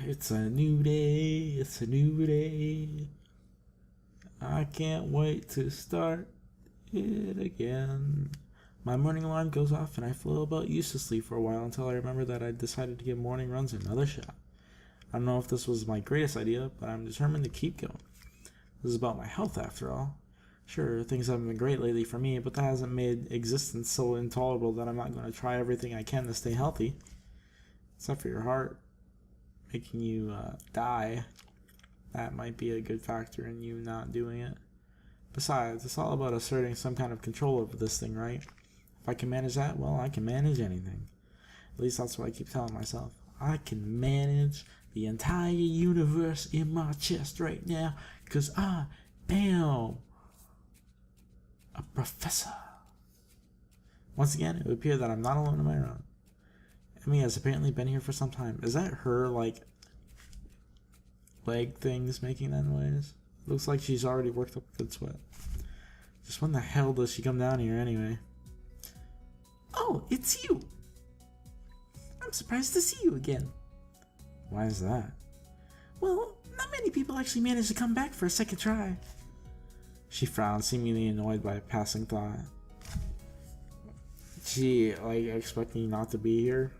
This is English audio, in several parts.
It's a new day, it's a new day. I can't wait to start it again. My morning alarm goes off and I flow about uselessly for a while until I remember that I decided to give morning runs another shot. I don't know if this was my greatest idea, but I'm determined to keep going. This is about my health after all. Sure, things haven't been great lately for me, but that hasn't made existence so intolerable that I'm not going to try everything I can to stay healthy. Except for your heart making you die. That might be a good factor in you not doing it. Besides, it's all about asserting some kind of control over this thing, right? If I can manage that, well, I can manage anything. At least that's what I keep telling myself. I can manage the entire universe in my chest right now, because I am a professor. Once again, it would appear that I'm not alone in my room. Emmy has apparently been here for some time. Is that her, like, leg things making that noise? Looks like she's already worked up a good sweat. Just when the hell does she come down here anyway? Oh, it's you! I'm surprised to see you again. Why is that? Well, not many people actually manage to come back for a second try. She frowned, seemingly annoyed by a passing thought. She, like, expecting you not to be here?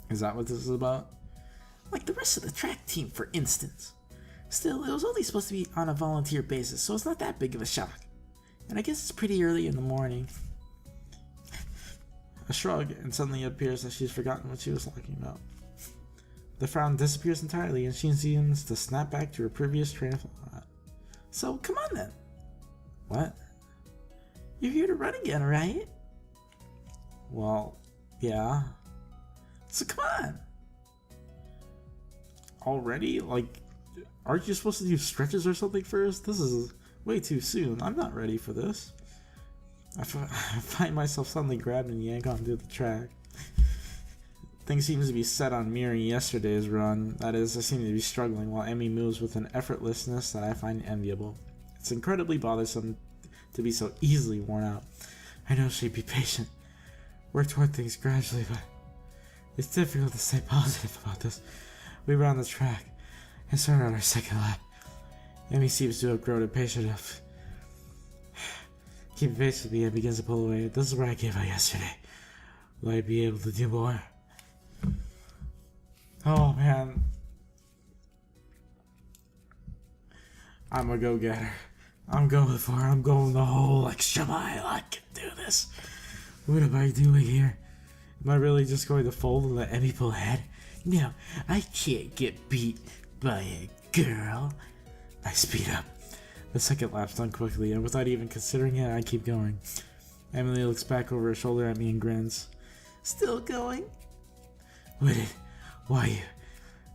Is that what this is about? Like the rest of the track team, for instance. Still, it was only supposed to be on a volunteer basis, so it's not that big of a shock. And I guess it's pretty early in the morning. A shrug, and suddenly it appears that she's forgotten what she was talking about. The frown disappears entirely, and she seems to snap back to her previous train of thought. So, come on then. What? You're here to run again, right? Well, yeah. So come on. Already? Like, aren't you supposed to do stretches or something first? This is way too soon. I'm not ready for this. I find myself suddenly grabbed and yanked onto the track. Things seems to be set on mirroring yesterday's run. That is, I seem to be struggling while Emmy moves with an effortlessness that I find enviable. It's incredibly bothersome to be so easily worn out. I know she'd be patient, work toward things gradually, but it's difficult to stay positive about this. We were on the track and started on our second lap. Emmy seems to have grown impatient enough. Keep pace with me and begins to pull away. This is where I gave out yesterday. Will I be able to do more? Oh man. I'm a go-getter. I'm going for it. I'm going the whole extra mile. I can do this. What am I doing here? Am I really just going to fold and let Emmy pull ahead? No, I can't get beat by a girl. I speed up. The second lap's done quickly, and without even considering it, I keep going. Emily looks back over her shoulder at me and grins. Still going? Why you?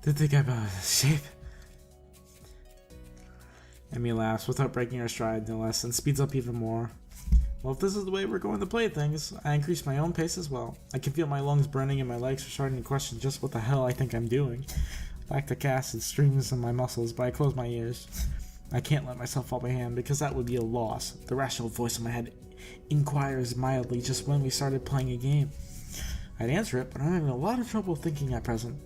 Didn't think I'm out of shape? Emmy laughs without breaking her stride, no less, and speeds up even more. Well, if this is the way we're going to play things, I increase my own pace as well. I can feel my lungs burning and my legs are starting to question just what the hell I think I'm doing. Lactic acid streams in my muscles, but I close my ears. I can't let myself fall behind because that would be a loss. The rational voice in my head inquires mildly just when we started playing a game. I'd answer it, but I'm having a lot of trouble thinking at present.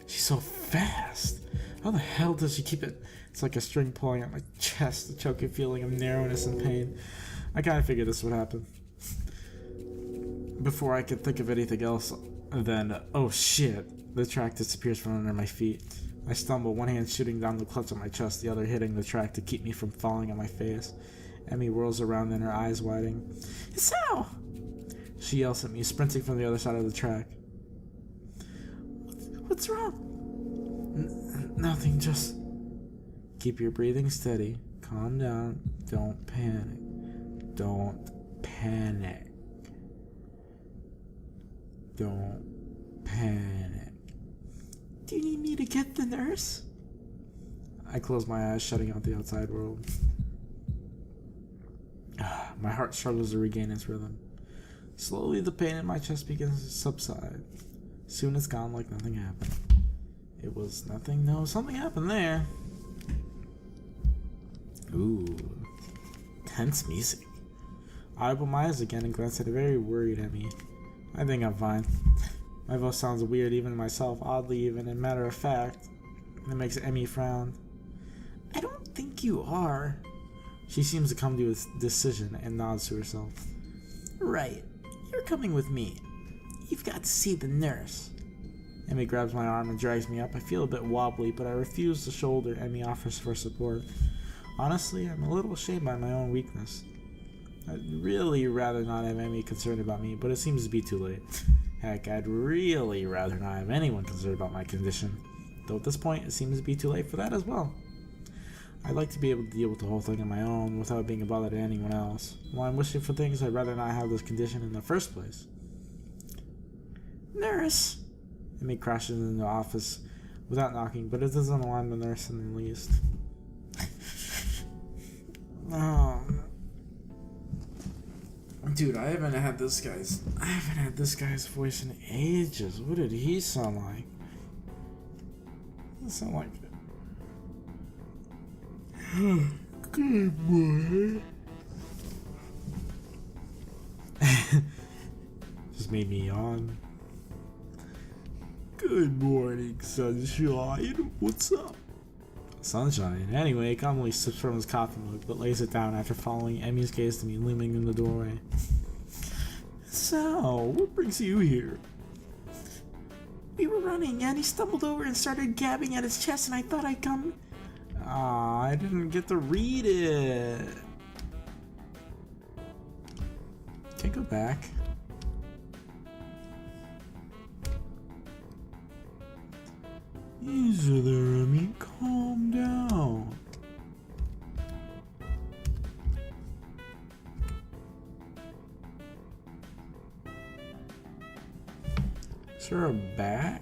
She's so fast. How the hell does she keep it? It's like a string pulling at my chest, a choking feeling of narrowness and pain. I kinda figured this would happen. Before I could think of anything else, then, oh shit, the track disappears from under my feet. I stumble, one hand shooting down the clutch of my chest, the other hitting the track to keep me from falling on my face. Emmy whirls around and her eyes widening. Hisao! She yells at me, sprinting from the other side of the track. What's wrong? Nothing, just... Keep your breathing steady. Calm down. Don't panic. Don't panic. Don't panic. Do you need me to get the nurse? I close my eyes, shutting out the outside world. My heart struggles to regain its rhythm. Slowly, the pain in my chest begins to subside. Soon it's gone like nothing happened. It was nothing. No, something happened there. Ooh. Tense music. I open my eyes again and glance at a very worried Emmy. I think I'm fine. My voice sounds weird even to myself, oddly even, and matter of fact. It makes Emmy frown. I don't think you are. She seems to come to a decision and nods to herself. Right. You're coming with me. You've got to see the nurse. Emmy grabs my arm and drags me up. I feel a bit wobbly, but I refuse the shoulder Emmy offers for support. Honestly, I'm a little ashamed by my own weakness. I'd really rather not have Emmy concerned about me, but it seems to be too late. Heck, I'd really rather not have anyone concerned about my condition. Though at this point, it seems to be too late for that as well. I'd like to be able to deal with the whole thing on my own without being a bother to anyone else. While I'm wishing for things, I'd rather not have this condition in the first place. Nurse! Emmy crashes into the office without knocking, but it doesn't alarm the nurse in the least. Oh. Dude, I haven't had this guy's voice in ages. What did he sound like? It sound like good boy. Just made me yawn. Good morning, sunshine. What's up? Sunshine. Anyway, calmly sips from his coffee mug, but lays it down after following Emmy's gaze to me looming in the doorway. So, what brings you here? We were running, and he stumbled over and started gabbing at his chest, and I thought I'd come. Aw, I didn't get to read it. Can't go back. Easy there, Emmy. Calm down. Is there a bat?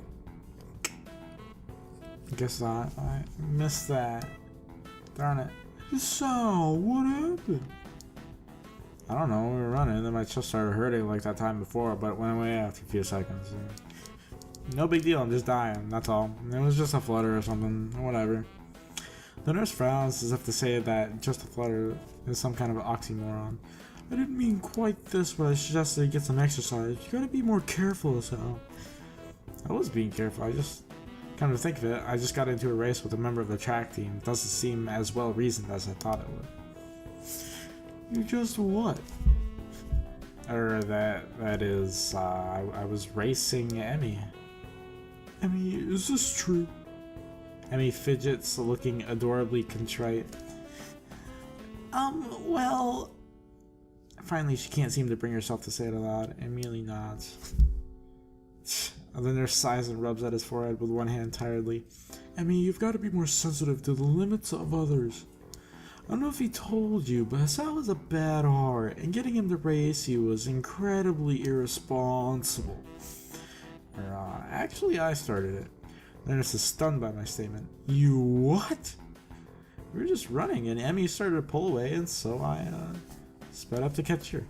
Guess not. I missed that. Darn it. So, what happened? I don't know. We were running, then my chest started hurting like that time before, but it went away after a few seconds. No big deal, I'm just dying, that's all. It was just a flutter or something, whatever. The nurse frowns as if to say that just a flutter is some kind of oxymoron. I didn't mean quite this, but I suggested he get some exercise. You gotta be more careful, so. I was being careful, I just, come to think of it, I just got into a race with a member of the track team. It doesn't seem as well reasoned as I thought it would. You just what? That is, I was racing Emmy. Emmy, is this true? Emmy fidgets, looking adorably contrite. Well... Finally, she can't seem to bring herself to say it aloud, and merely nods. The nurse sighs and rubs at his forehead with one hand tiredly. Emmy, you've got to be more sensitive to the limits of others. I don't know if he told you, but Hisao has a bad heart, and getting him to race you was incredibly irresponsible. Actually, I started it. The nurse is stunned by my statement. You what? We were just running, and Emmy started to pull away, and so I sped up to catch her.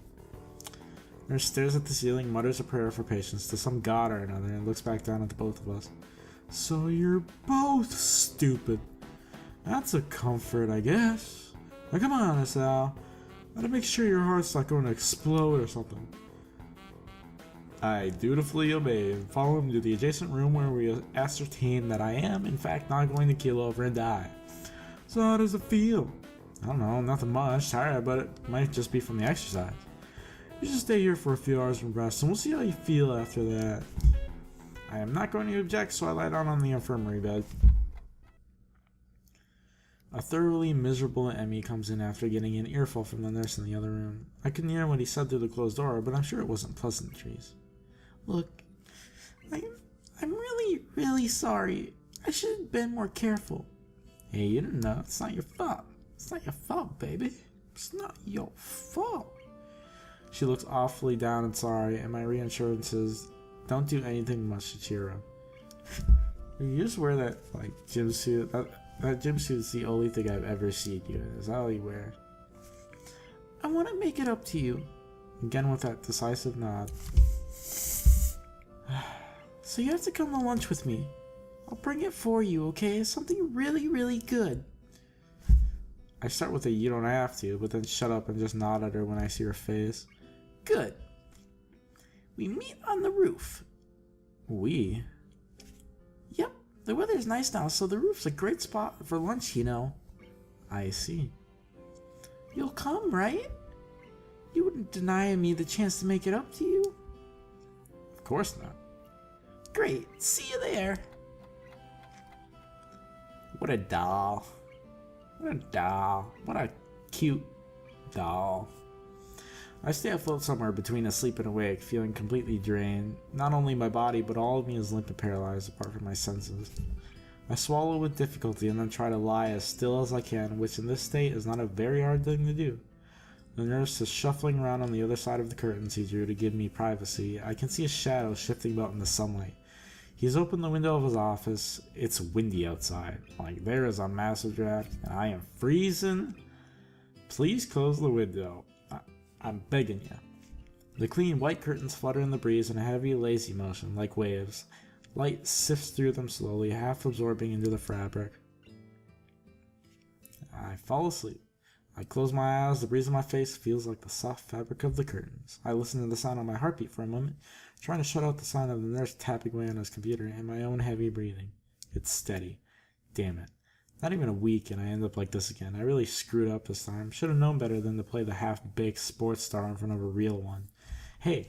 Nurse stares at the ceiling, mutters a prayer for patience to some god or another, and looks back down at the both of us. So you're both stupid. That's a comfort, I guess. Now come on, Hisao. Gotta make sure your heart's not going to explode or something. I dutifully obey and follow him to the adjacent room where we ascertain that I am, in fact, not going to keel over and die. So how does it feel? I don't know, nothing much, tired, but it might just be from the exercise. You should stay here for a few hours and rest, and we'll see how you feel after that. I am not going to object, so I lie down on the infirmary bed. A thoroughly miserable Emmy comes in after getting an earful from the nurse in the other room. I couldn't hear what he said through the closed door, but I'm sure it wasn't pleasantries. Look, I'm really, really sorry. I should have been more careful. Hey, you didn't know. It's not your fault. It's not your fault, baby. It's not your fault. She looks awfully down and sorry, and my reassurances don't do anything much to cheer her. You just wear that, like, gym suit. That gym suit is the only thing I've ever seen you in. Is that all you wear? I want to make it up to you. Again with that decisive nod. So you have to come to lunch with me. I'll bring it for you, okay? Something really, really good. I start with a you don't have to, but then shut up and just nod at her when I see her face. Good. We meet on the roof. We? Yep, the weather's nice now, so the roof's a great spot for lunch, you know. I see. You'll come, right? You wouldn't deny me the chance to make it up to you? Of course not. Great, see you there. What a doll. What a doll. What a cute doll. I stay afloat somewhere between asleep and awake, feeling completely drained. Not only my body, but all of me is limp and paralyzed apart from my senses. I swallow with difficulty and then try to lie as still as I can, which in this state is not a very hard thing to do. The nurse is shuffling around on the other side of the curtains he drew to give me privacy. I can see a shadow shifting about in the sunlight. He's opened the window of his office. It's windy outside. Like there is a massive draft and I am freezing. Please close the window. I'm begging you. The clean white curtains flutter in the breeze in a heavy, lazy motion, like waves. Light sifts through them slowly, half absorbing into the fabric. I fall asleep. I close my eyes, the breeze in my face feels like the soft fabric of the curtains. I listen to the sound of my heartbeat for a moment, trying to shut out the sound of the nurse tapping away on his computer and my own heavy breathing. It's steady. Damn it. Not even a week and I end up like this again. I really screwed up this time. Should have known better than to play the half-baked sports star in front of a real one. Hey,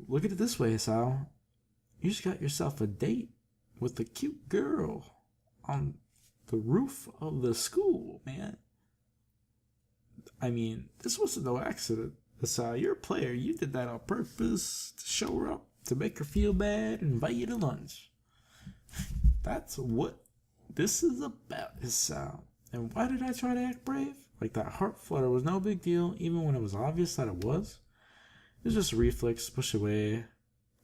look at it this way, Hisao. You just got yourself a date with a cute girl on the roof of the school, man. I mean, this wasn't no accident. Hisao, you're a player. You did that on purpose to show her up, to make her feel bad and invite you to lunch. That's what this is about, Hisao. And why did I try to act brave? Like that heart flutter was no big deal, even when it was obvious that it was. It was just a reflex, push away,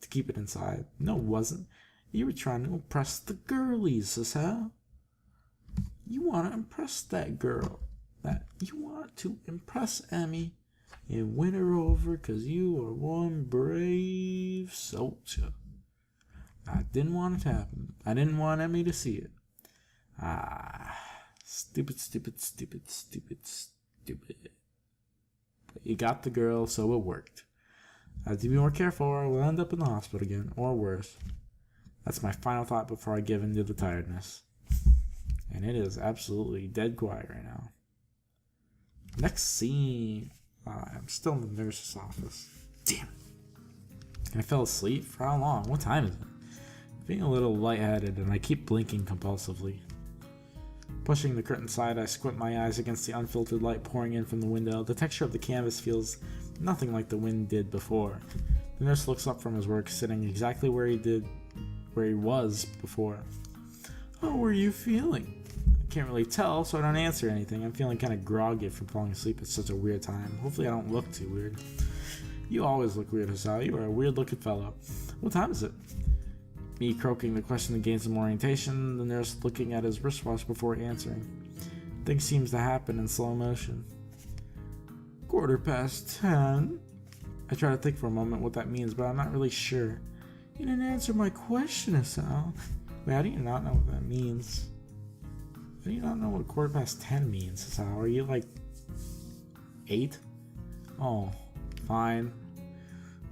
to keep it inside. No, it wasn't. You were trying to impress the girlies, Hisao. You want to impress that girl. You want to impress Emmy and win her over because you are one brave soldier. I didn't want it to happen. I didn't want Emmy to see it. Stupid. But you got the girl, so it worked. I have to be more careful or I will end up in the hospital again, or worse. That's my final thought before I give in to the tiredness. And it is absolutely dead quiet right now. Next scene. I'm still in the nurse's office. Damn it. I fell asleep? For how long? What time is it? I'm feeling a little lightheaded and I keep blinking compulsively. Pushing the curtain aside, I squint my eyes against the unfiltered light pouring in from the window. The texture of the canvas feels nothing like the wind did before. The nurse looks up from his work, sitting exactly where he was before. How are you feeling? I can't really tell, so I don't answer anything. I'm feeling kind of groggy from falling asleep at such a weird time. Hopefully I don't look too weird. You always look weird, Hisao. You are a weird looking fellow. What time is it? Me croaking the question to gain some orientation, the nurse looking at his wristwatch before answering. Things seems to happen in slow motion. 10:15. I try to think for a moment what that means, but I'm not really sure. You didn't answer my question, Hisao. Wait, how do you not know what that means? How do you not know what 10:15 means, Hisao? Are you like 8? Oh, fine.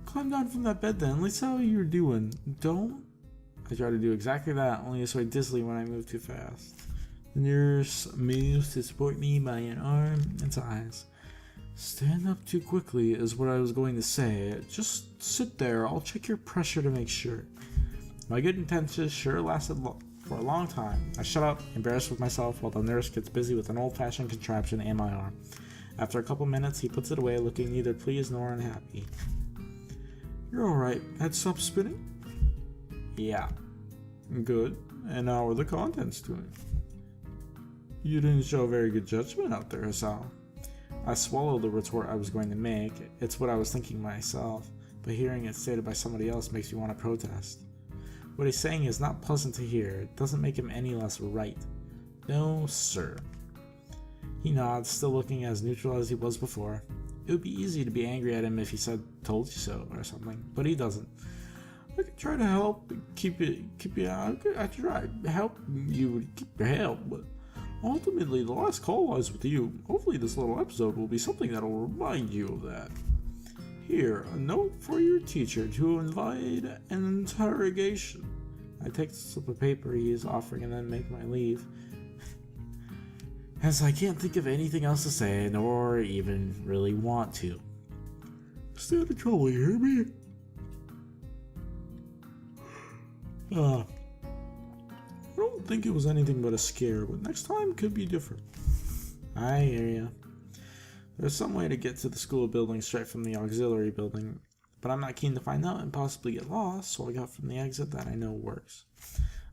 Climb down from that bed then. Let's see how you're doing. Don't. I try to do exactly that, only I sway dizzily when I move too fast. The nurse moves to support me by an arm and sighs. Stand up too quickly is what I was going to say. Just sit there. I'll check your pressure to make sure. My good intentions sure lasted for a long time. I shut up, embarrassed with myself, while the nurse gets busy with an old-fashioned contraption in my arm. After a couple minutes, he puts it away, looking neither pleased nor unhappy. You're alright. Head stop spinning? Yeah. Good. And how are the contents doing? You didn't show very good judgment out there, Hisao. I swallowed the retort I was going to make. It's what I was thinking myself, but hearing it stated by somebody else makes me want to protest. What he's saying is not pleasant to hear. It doesn't make him any less right. No, sir. He nods, still looking as neutral as he was before. It would be easy to be angry at him if he said, "Told you so," or something, but he doesn't. I could try to help keep you. I try to help you keep your help, but ultimately the last call lies with you. Hopefully this little episode will be something that will remind you of that. Here, a note for your teacher to invite an interrogation. I take the slip of paper he is offering and then make my leave, as I can't think of anything else to say, nor even really want to. Stay out of trouble, you hear me? I don't think it was anything but a scare, but next time could be different. I hear ya. There's some way to get to the school building straight from the auxiliary building, but I'm not keen to find out and possibly get lost, so I got from the exit that I know works.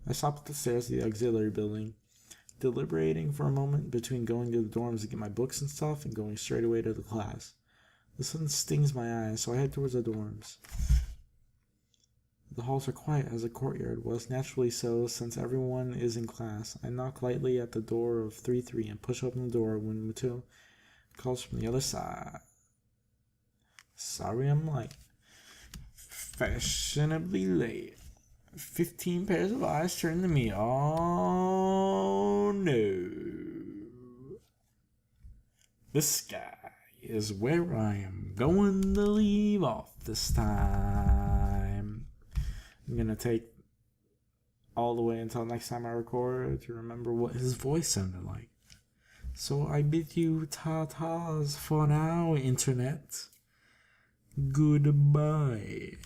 I stopped at the stairs of the auxiliary building, deliberating for a moment between going to the dorms to get my books and stuff and going straight away to the class. The sun stings my eyes, so I head towards the dorms. The halls are quiet as the courtyard was, naturally so since everyone is in class. I knock lightly at the door of 3-3 and push open the door when Matil calls from the other side. Sorry I'm late. Fashionably late. 15 pairs of eyes turn to me. Oh no. The sky is where I am going to leave off this time. I'm gonna take all the way until next time I record to remember what his voice sounded like. So I bid you ta-tas for now, internet. Goodbye.